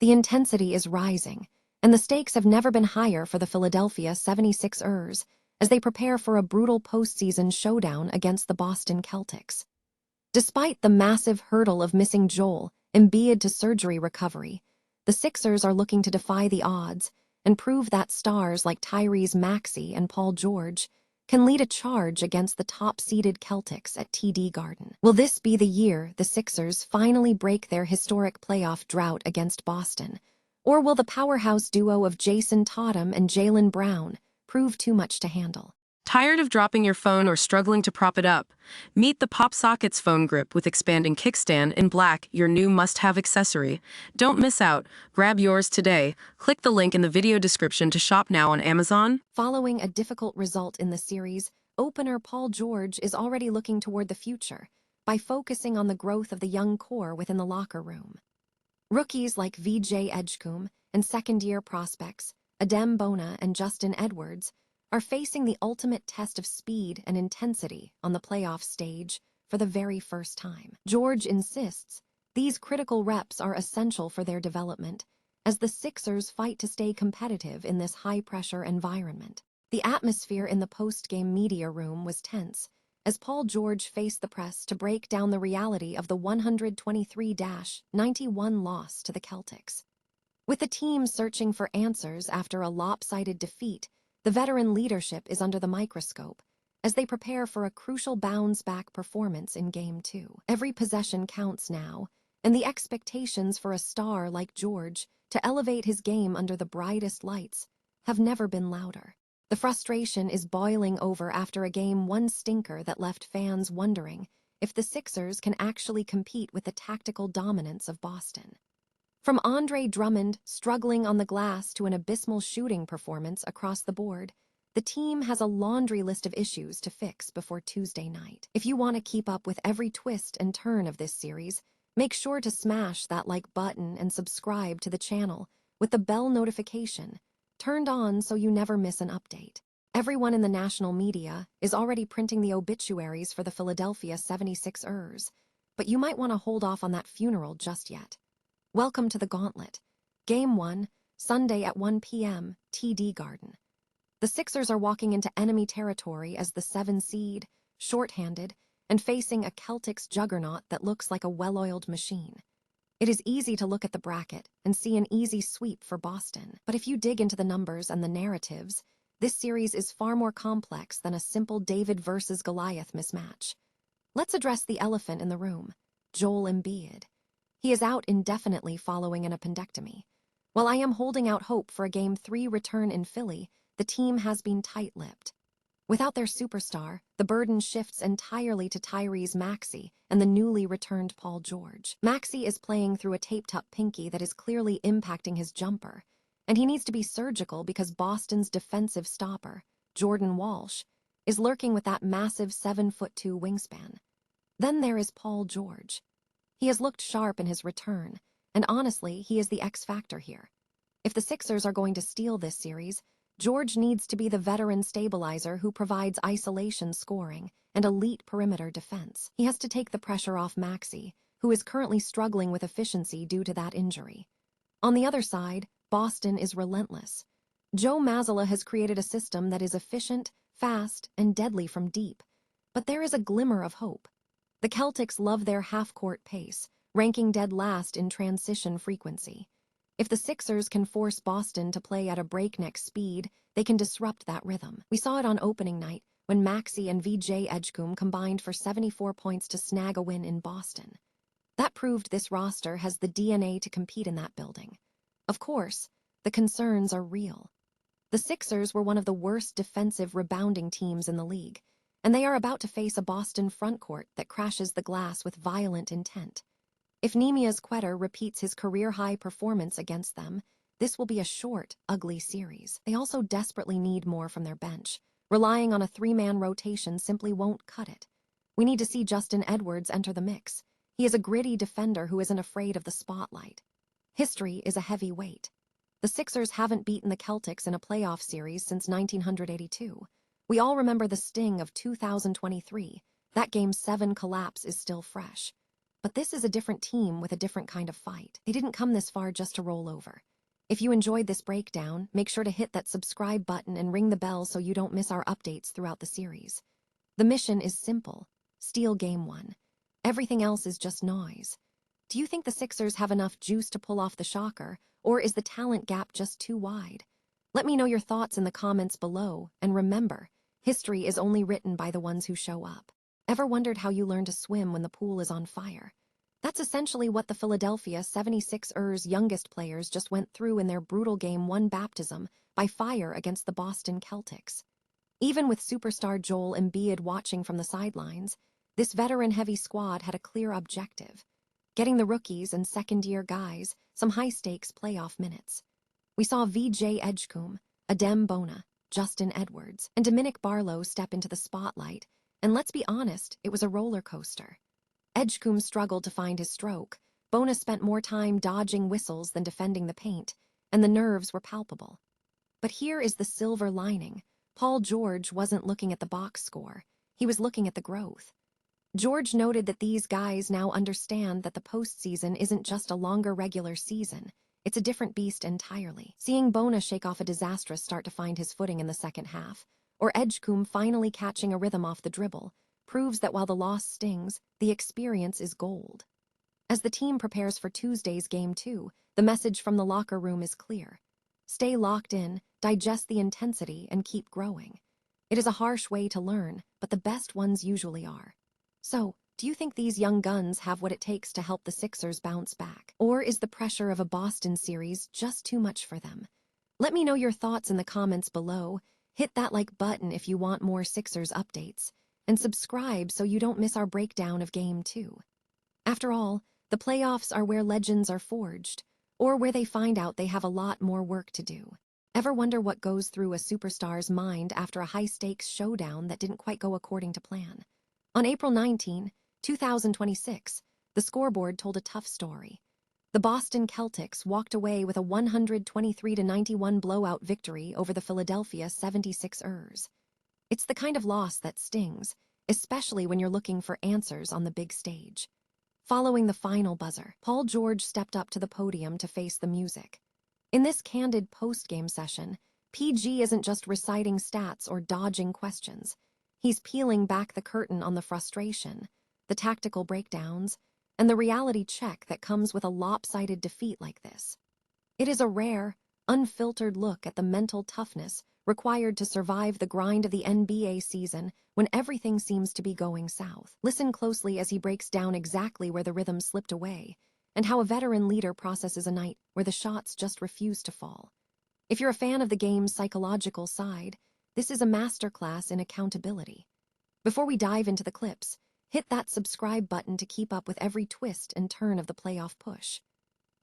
The intensity is rising, and the stakes have never been higher for the Philadelphia 76ers as they prepare for a brutal postseason showdown against the Boston Celtics. Despite the massive hurdle of missing Joel Embiid to surgery recovery, the Sixers are looking to defy the odds and prove that stars like Tyrese Maxey and Paul George can lead a charge against the top-seeded Celtics at TD Garden. Will this be the year the Sixers finally break their historic playoff drought against Boston? Or will the powerhouse duo of Jason Tatum and Jaylen Brown prove too much to handle? Tired of dropping your phone or struggling to prop it up? Meet the Pop Sockets phone grip with expanding kickstand in black, your new must-have accessory. Don't miss out. Grab yours today. Click the link in the video description to shop now on Amazon. Following a difficult result in the series, opener Paul George is already looking toward the future by focusing on the growth of the young core within the locker room. Rookies like VJ Edgecombe and second-year prospects Adem, Bona, and Justin Edwards are facing the ultimate test of speed and intensity on the playoff stage for the very first time. George insists these critical reps are essential for their development as the Sixers fight to stay competitive in this high-pressure environment. The atmosphere in the post-game media room was tense as Paul George faced the press to break down the reality of the 123-91 loss to the Celtics. With the team searching for answers after a lopsided defeat, the veteran leadership is under the microscope as they prepare for a crucial bounce-back performance in Game 2. Every possession counts now, and the expectations for a star like George to elevate his game under the brightest lights have never been louder. The frustration is boiling over after a Game 1 stinker that left fans wondering if the Sixers can actually compete with the tactical dominance of Boston. From Andre Drummond struggling on the glass to an abysmal shooting performance across the board, the team has a laundry list of issues to fix before Tuesday night. If you want to keep up with every twist and turn of this series, make sure to smash that like button and subscribe to the channel with the bell notification turned on so you never miss an update. Everyone in the national media is already printing the obituaries for the Philadelphia 76ers, but you might want to hold off on that funeral just yet. Welcome to the Gauntlet. Game 1, Sunday at 1 p.m., TD Garden. The Sixers are walking into enemy territory as the 7 seed, shorthanded, and facing a Celtics juggernaut that looks like a well-oiled machine. It is easy to look at the bracket and see an easy sweep for Boston, but if you dig into the numbers and the narratives, this series is far more complex than a simple David versus Goliath mismatch. Let's address the elephant in the room, Joel Embiid. He is out indefinitely following an appendectomy. While I am holding out hope for a Game 3 return in Philly, the team has been tight-lipped. Without their superstar, the burden shifts entirely to Tyrese Maxey and the newly returned Paul George. Maxey is playing through a taped-up pinky that is clearly impacting his jumper, and he needs to be surgical because Boston's defensive stopper, Jordan Walsh, is lurking with that massive 7'2" wingspan. Then there is Paul George. He has looked sharp in his return, and honestly, he is the X-factor here. If the Sixers are going to steal this series, George needs to be the veteran stabilizer who provides isolation scoring and elite perimeter defense. He has to take the pressure off Maxey, who is currently struggling with efficiency due to that injury. On the other side, Boston is relentless. Joe Mazzulla has created a system that is efficient, fast, and deadly from deep, but there is a glimmer of hope. The Celtics love their half-court pace, ranking dead last in transition frequency. If the Sixers can force Boston to play at a breakneck speed, they can disrupt that rhythm. We saw it on opening night when Maxey and VJ Edgecombe combined for 74 points to snag a win in Boston. That proved this roster has the DNA to compete in that building. Of course, the concerns are real. The Sixers were one of the worst defensive rebounding teams in the league, and they are about to face a Boston frontcourt that crashes the glass with violent intent. If Nemias Quetta repeats his career-high performance against them, this will be a short, ugly series. They also desperately need more from their bench. Relying on a 3-man rotation simply won't cut it. We need to see Justin Edwards enter the mix. He is a gritty defender who isn't afraid of the spotlight. History is a heavy weight. The Sixers haven't beaten the Celtics in a playoff series since 1982. We all remember the sting of 2023. That Game 7 collapse is still fresh. But this is a different team with a different kind of fight. They didn't come this far just to roll over. If you enjoyed this breakdown, make sure to hit that subscribe button and ring the bell so you don't miss our updates throughout the series. The mission is simple: steal Game 1. Everything else is just noise. Do you think the Sixers have enough juice to pull off the shocker, or is the talent gap just too wide? Let me know your thoughts in the comments below, and remember, history is only written by the ones who show up. Ever wondered how you learn to swim when the pool is on fire? That's essentially what the Philadelphia 76ers youngest players just went through in their brutal Game 1 baptism by fire against the Boston Celtics. Even with superstar Joel Embiid watching from the sidelines, this veteran-heavy squad had a clear objective: getting the rookies and second-year guys some high-stakes playoff minutes. We saw VJ Edgecombe, Adem Bona, Justin Edwards, and Dominic Barlow step into the spotlight, and let's be honest, it was a roller coaster. Edgecombe struggled to find his stroke, Bona spent more time dodging whistles than defending the paint, and the nerves were palpable. But here is the silver lining: Paul George wasn't looking at the box score, he was looking at the growth. George noted that these guys now understand that the postseason isn't just a longer regular season, it's a different beast entirely. Seeing Bona shake off a disastrous start to find his footing in the second half, or Edgecombe finally catching a rhythm off the dribble, proves that while the loss stings, the experience is gold. As the team prepares for Tuesday's Game 2, the message from the locker room is clear: stay locked in, digest the intensity, and keep growing. It is a harsh way to learn, but the best ones usually are. So, do you think these young guns have what it takes to help the Sixers bounce back? Or is the pressure of a Boston series just too much for them? Let me know your thoughts in the comments below. Hit that like button if you want more Sixers updates, and subscribe so you don't miss our breakdown of Game 2. After all, the playoffs are where legends are forged, or where they find out they have a lot more work to do. Ever wonder what goes through a superstar's mind after a high-stakes showdown that didn't quite go according to plan? On April 19, 2026, the scoreboard told a tough story. The Boston Celtics walked away with a 123-91 blowout victory over the Philadelphia 76ers. It's the kind of loss that stings, especially when you're looking for answers on the big stage. Following the final buzzer, Paul George stepped up to the podium to face the music. In this candid post-game session, PG isn't just reciting stats or dodging questions. He's peeling back the curtain on the frustration, the tactical breakdowns, and the reality check that comes with a lopsided defeat like this. It is a rare, unfiltered look at the mental toughness required to survive the grind of the NBA season when everything seems to be going south. Listen closely as he breaks down exactly where the rhythm slipped away, and how a veteran leader processes a night where the shots just refuse to fall. If you're a fan of the game's psychological side, this is a masterclass in accountability. Before we dive into the clips, hit that subscribe button to keep up with every twist and turn of the playoff push.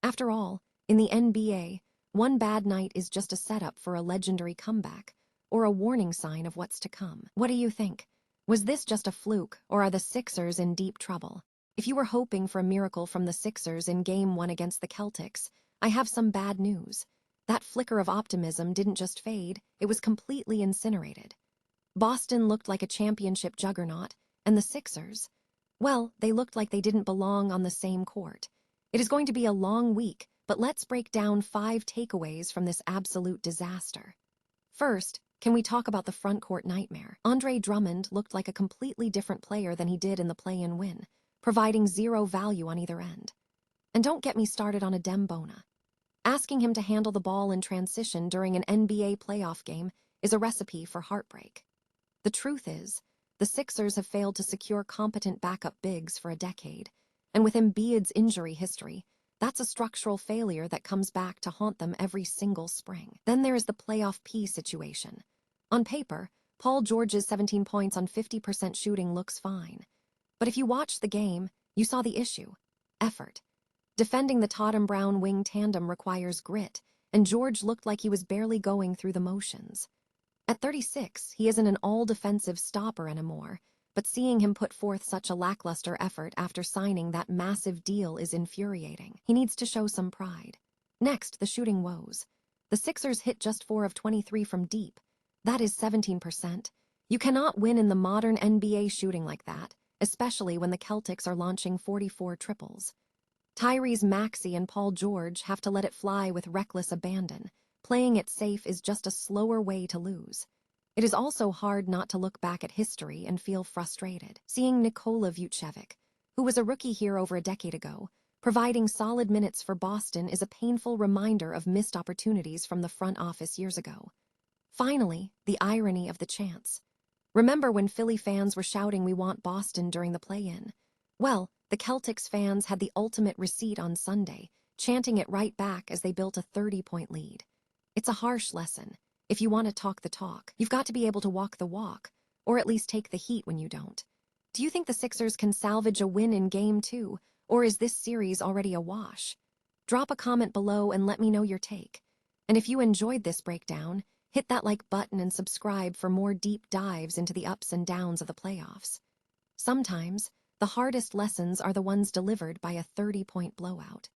After all, in the NBA, one bad night is just a setup for a legendary comeback, or a warning sign of what's to come. What do you think? Was this just a fluke, or are the Sixers in deep trouble? If you were hoping for a miracle from the Sixers in Game 1 against the Celtics, I have some bad news. That flicker of optimism didn't just fade, it was completely incinerated. Boston looked like a championship juggernaut, and the Sixers, well, they looked like they didn't belong on the same court. It is going to be a long week, but let's break down 5 takeaways from this absolute disaster. First, can we talk about the frontcourt nightmare? Andre Drummond looked like a completely different player than he did in the play-in win, providing zero value on either end. And don't get me started on Adem Bona. Asking him to handle the ball in transition during an NBA playoff game is a recipe for heartbreak. The truth is, the Sixers have failed to secure competent backup bigs for a decade, and with Embiid's injury history, that's a structural failure that comes back to haunt them every single spring. Then there is the playoff P situation. On paper, Paul George's 17 points on 50% shooting looks fine. But if you watched the game, you saw the issue: effort. Defending the Tatum Brown wing tandem requires grit, and George looked like he was barely going through the motions. At 36, he isn't an all-defensive stopper anymore, but seeing him put forth such a lackluster effort after signing that massive deal is infuriating. He needs to show some pride. Next, the shooting woes. The Sixers hit just 4 of 23 from deep. That is 17%. You cannot win in the modern NBA shooting like that, especially when the Celtics are launching 44 triples. Tyrese Maxey and Paul George have to let it fly with reckless abandon. Playing it safe is just a slower way to lose. It is also hard not to look back at history and feel frustrated. Seeing Nikola Vucevic, who was a rookie here over a decade ago, providing solid minutes for Boston is a painful reminder of missed opportunities from the front office years ago. Finally, the irony of the chants. Remember when Philly fans were shouting "We want Boston" during the play-in? Well, the Celtics fans had the ultimate receipt on Sunday, chanting it right back as they built a 30-point lead. It's a harsh lesson. If you want to talk the talk, you've got to be able to walk the walk, or at least take the heat when you don't. Do you think the Sixers can salvage a win in Game 2, or is this series already a wash? Drop a comment below and let me know your take. And if you enjoyed this breakdown, hit that like button and subscribe for more deep dives into the ups and downs of the playoffs. Sometimes, the hardest lessons are the ones delivered by a 30-point blowout.